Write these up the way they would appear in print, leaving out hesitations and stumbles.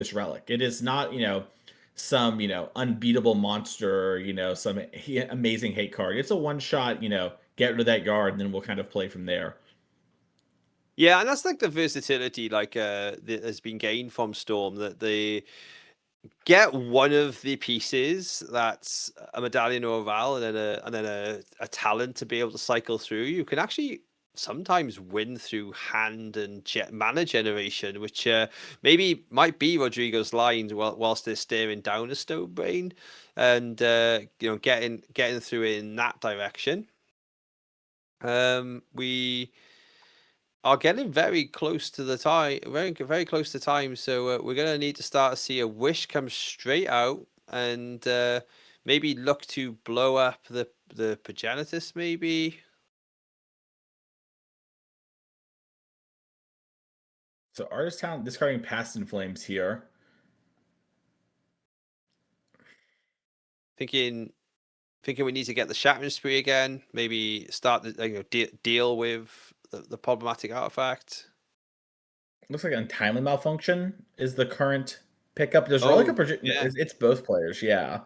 this relic. It is not, some, unbeatable monster, some amazing hate card. It's a one shot, get rid of that yard, and then we'll kind of play from there. Yeah, and that's like the versatility that has been gained from Storm, that they get one of the pieces that's a medallion or a Val, and then a talent to be able to cycle through. You can actually sometimes win through hand and mana generation, which maybe might be Rodrigo's lines whilst they're staring down a Stone Brain, and getting through in that direction. We are getting very close to the time, very close to time. So we're gonna need to start to see a wish come straight out, and maybe look to blow up the progenitus. Maybe. So Artist Talent discarding Past in Flames here. Thinking thinking we need to get the shattering spree again. Maybe start the deal with the problematic artifact. Looks like Untimely Malfunction is the current pickup. There's Relic Oh of Project. yeah. It's both players, yeah.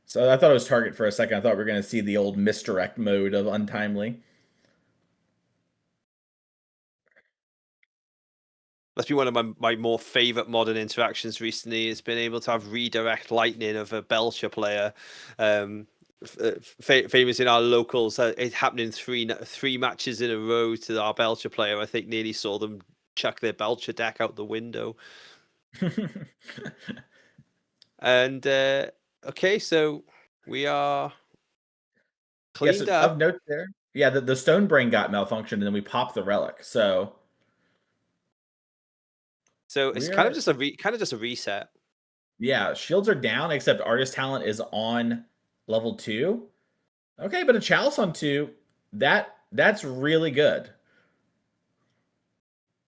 So I thought it was Target for a second. I thought we were going to see the old misdirect mode of Untimely. That's been one of my more favorite modern interactions recently. It's been able to have redirect lightning of a Belcher player. Famous in our locals. It happened in three matches in a row to our Belcher player. I think nearly saw them chuck their Belcher deck out the window. And okay, so we are Yeah, cleaned so of up. note there. Yeah, the Stone Brain got malfunctioned, and then we popped the Relic. So So it's kind of we're just a reset. yeah, shields are down, except Artist Talent is on level 2. Okay, but a Chalice on 2, that's really good.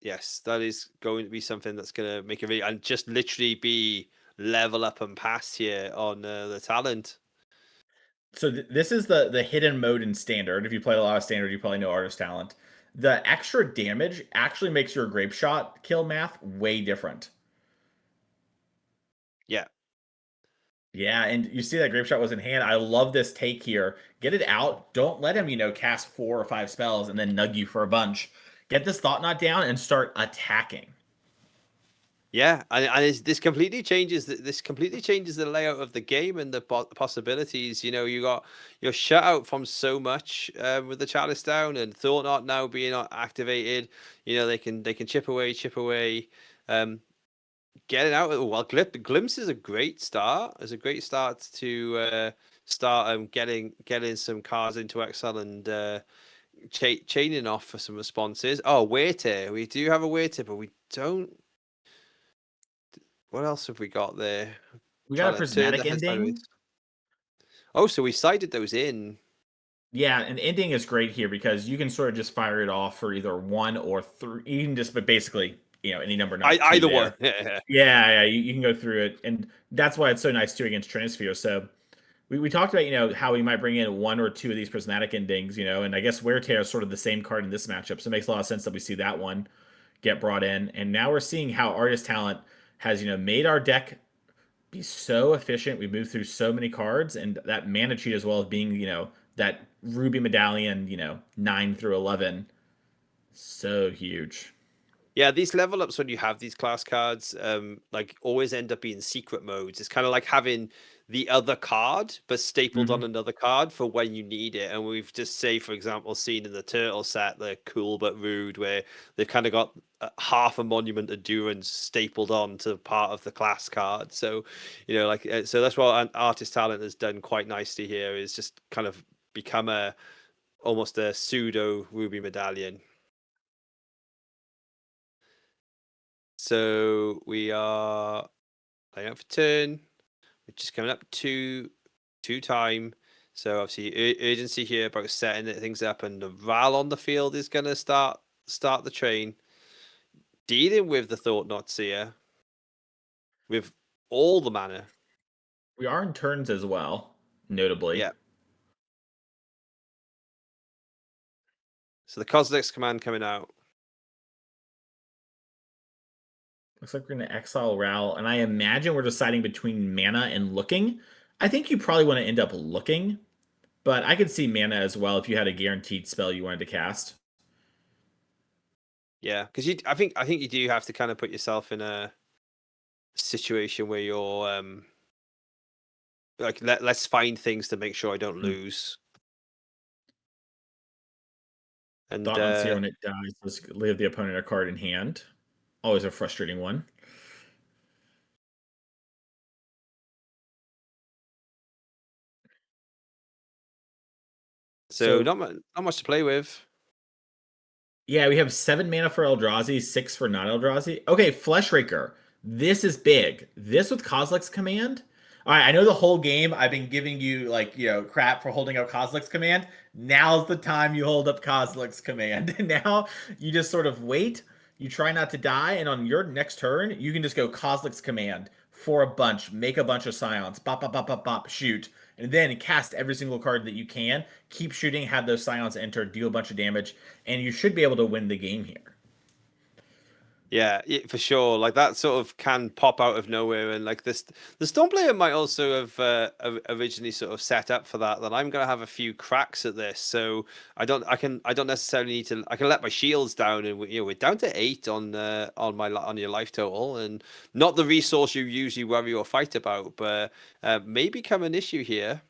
Yes, that is going to be something that's going to make and just literally be level up and pass here on the talent. So this is the hidden mode in Standard. If you play a lot of Standard, you probably know Artist Talent. The extra damage actually makes your Grape Shot kill math way different. Yeah. Yeah, and you see that Grape Shot was in hand. I love this take here. Get it out. Don't let him, cast 4 or 5 spells and then nug you for a bunch. Get this Thought Knot down and start attacking. Yeah, and this completely changes the layout of the game and the possibilities. You got you're shut out from so much with the Chalice down and Thought Knot now being activated. They can chip away. Um, Getting out. Well, Glimpse is a great start. It's a great start to start getting some cards into Excel and chaining off for some responses. Oh, Waiter. We do have a Waiter, but we don't. What else have we got there? We got Trying a to turn the Prismatic head sideways. Ending. Oh, so we sided those in. Yeah, and ending is great here because you can sort of just fire it off for either 1 or 3. You can just, but basically, any number not 2 Either one. there. Yeah, you can go through it. And that's why it's so nice too against Trinisphere. So we talked about, how we might bring in 1 or 2 of these prismatic endings, and I guess Wear Tear is sort of the same card in this matchup. So it makes a lot of sense that we see that one get brought in. And now we're seeing how Artist Talent has, made our deck be so efficient. We've moved through so many cards, and that mana cheat as well as being, that Ruby Medallion, 9 through 11. So huge. Yeah, these level ups when you have these class cards, like always end up being secret modes. It's kind of like having the other card, but stapled on Hmm. another card for when you need it. And we've just say, for example, seen in the turtle set, the cool but rude, where they've kind of got half a monument endurance stapled on to part of the class card. So, so that's what an artist talent has done quite nicely here. Is just kind of become almost a pseudo ruby medallion. So we are laying out for turn. We're just coming up to time. So obviously urgency here about setting things up, and the Val on the field is gonna start the train. Dealing with the Thought Knot Seer with all the mana. We are in turns as well, notably. Yeah. So the Cosmic's command coming out. Looks like we're going to exile Ral, and I imagine we're deciding between mana and looking. I think you probably want to end up looking, but I could see mana as well if you had a guaranteed spell you wanted to cast. Yeah, because I think you do have to kind of put yourself in a situation where you're like let's find things to make sure I don't Hmm. lose. And Thought on Seer when it dies, let's leave the opponent a card in hand. Always a frustrating one. so So not much to play with. yeah, we have 7 mana for Eldrazi, 6 for not Eldrazi. Okay, Fleshraker. This is big. This with Kozilek's Command. All right, I know the whole game I've been giving you like crap for holding up Kozilek's Command. Now's the time you hold up Kozilek's Command. Now you just sort of wait. You try not to die, and on your next turn, you can just go Kozilek's Command for a bunch, make a bunch of Scions, bop bop bop bop bop, shoot, and then cast every single card that you can. Keep shooting, have those Scions enter, deal a bunch of damage, and you should be able to win the game here. Yeah, for sure. Like that sort of can pop out of nowhere, and like this, the Storm player might also have originally sort of set up for that. That I'm gonna have a few cracks at this, so I don't necessarily need to. I can let my shields down, and we're down to 8 on your life total, and not the resource you usually worry or fight about, but may become an issue here.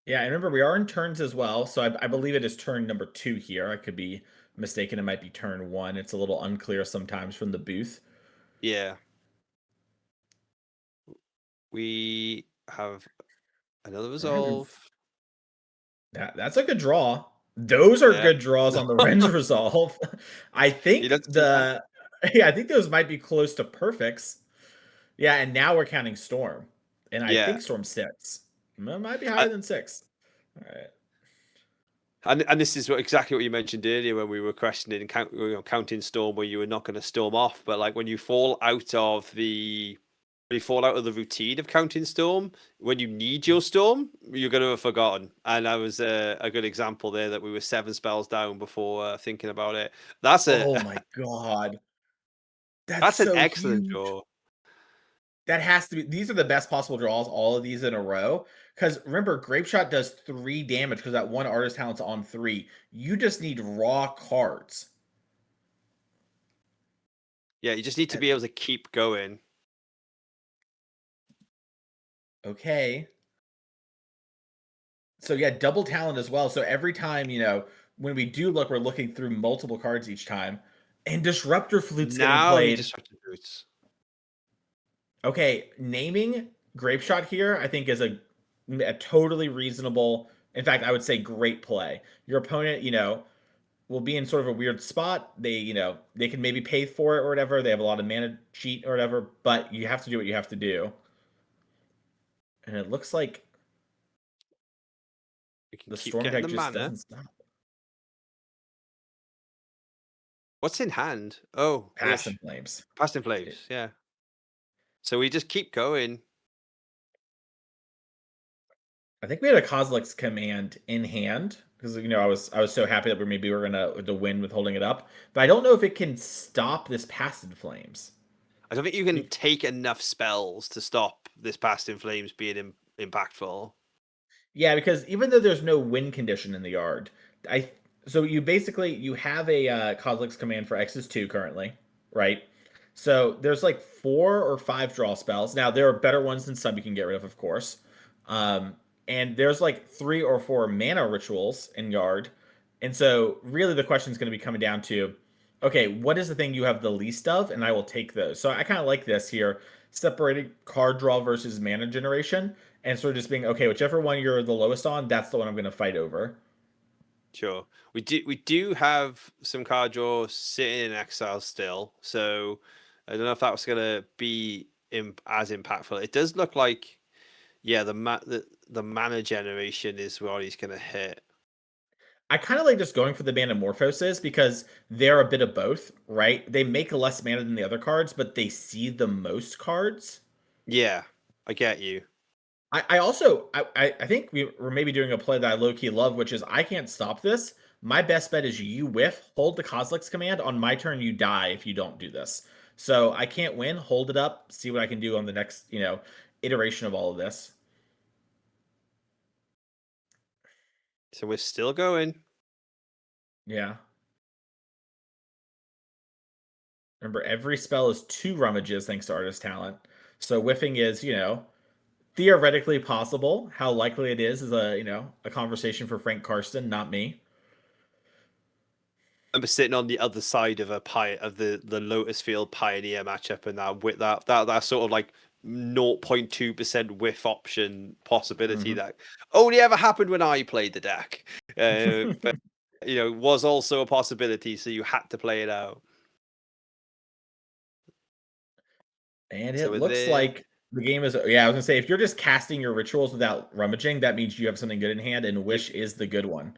Yeah, I remember we are in turns as well, so I believe it is turn number 2 here. I could be mistaken; it might be turn 1. It's a little unclear sometimes from the booth. Yeah, we have another Alright, resolve. that's a good draw. Those are Yeah, good draws on the Renge resolve. I you think don't see that. yeah, I think those might be close to perfects. Yeah, and now we're counting Storm, and I Yeah. think Storm 6. It might be higher than 6. All right. And this is exactly what you mentioned earlier when we were questioning counting storm, where you were not going to storm off, but like when you fall out of the routine of counting storm, when you need your storm, you're going to have forgotten. And that was a good example there that we were 7 spells down before thinking about it. That's a Oh my god. That's that's an so excellent huge. draw. That has to be. These are the best possible draws, all of these in a row. Because remember, Grape Shot does 3 damage because that one artist talent's on 3. You just need raw cards. Yeah, you just need to And- be able to keep going. Okay. So yeah, double talent as well. So every time, when we do look, we're looking through multiple cards each time. And Disruptor Flute's getting Now he played. just boots. Okay, naming Grape Shot here, I think is a totally reasonable, in fact, I would say great play. Your opponent, will be in sort of a weird spot. They can maybe pay for it or whatever. They have a lot of mana cheat or whatever, but you have to do what you have to do. And it looks like We can the keep Storm getting deck the just mana. doesn't stop. What's in hand? Oh, Past in Flames. past in flames. Yeah. So we just keep going. I think we had a Kozilek's Command in hand because I was so happy that we were gonna to win with holding it up, but I don't know if it can stop this Past in Flames. I don't think you can take enough spells to stop this past in flames being impactful. Yeah, because even though there's no win condition in the yard, I so you have a Kozilek's Command for X's 2 currently, right? So there's like 4 or 5 draw spells. Now there are better ones than some you can get rid of course. And there's like 3 or 4 mana rituals in yard. And so really the question is going to be coming down to, okay, what is the thing you have the least of, and I will take those. So I kind of like this here, separating card draw versus mana generation and sort of just being okay, whichever one you're the lowest on, that's the one I'm going to fight over. Sure. We do have some card draw sitting in exile still. So I don't know if that was gonna be as impactful. It does look like yeah, the mana generation is what he's gonna hit. I kind of like just going for the Manamorphoses because they're a bit of both, right? They make less mana than the other cards, but they see the most cards. Yeah, I get you. I also I think we're maybe doing a play that I low key love, which is I can't stop this. My best bet is you whiff, hold the Kozilek's Command. On my turn, you die if you don't do this. So I can't win. Hold it up. See what I can do on the next, iteration of all of this. So we're still going. Yeah. Remember, every spell is 2 rummages thanks to artist talent. So whiffing is, theoretically possible. How likely it is a conversation for Frank Karsten, not me. I'm sitting on the other side of the Lotus Field Pioneer matchup, and that sort of like 0.2% whiff option possibility Mhm. that only ever happened when I played the deck. But was also a possibility, so you had to play it out. And So it we're looks there. like the game is, yeah, I was gonna say, if you're just casting your rituals without rummaging, that means you have something good in hand, and You, Wish is the good one.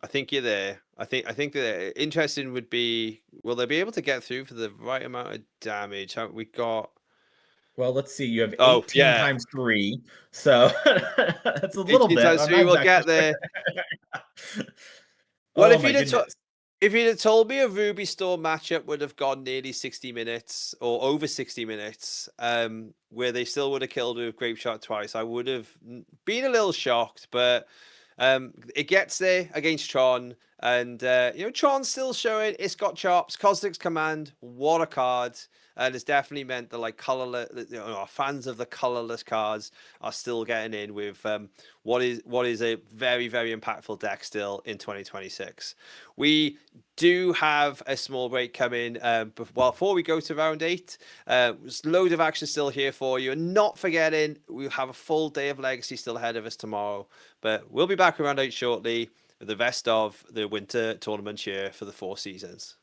I think you're there. I think that interesting would be, will they be able to get through for the right amount of damage? We got. Well, let's see. You have Oh 18 yeah, times 3, so that's a little 18 bit. times I'm three. not We'll exactly get there. sure. Well, Oh my goodness. if you'd have told me a Ruby Storm matchup would have gone nearly 60 minutes or over 60 minutes, where they still would have killed with Grape Shot twice, I would have been a little shocked. But it gets there against Tron, and Tron's still showing it's got chops. Cosmic's Command, what a card! And it's definitely meant that like colorless, fans of the colorless cards are still getting in with what is a very, very impactful deck still in 2026. We do have a small break coming. Before we go to round 8, there's loads of action still here for you. And not forgetting, we have a full day of Legacy still ahead of us tomorrow. But we'll be back around 8 shortly with the rest of the winter tournament here for the 4 Seasons.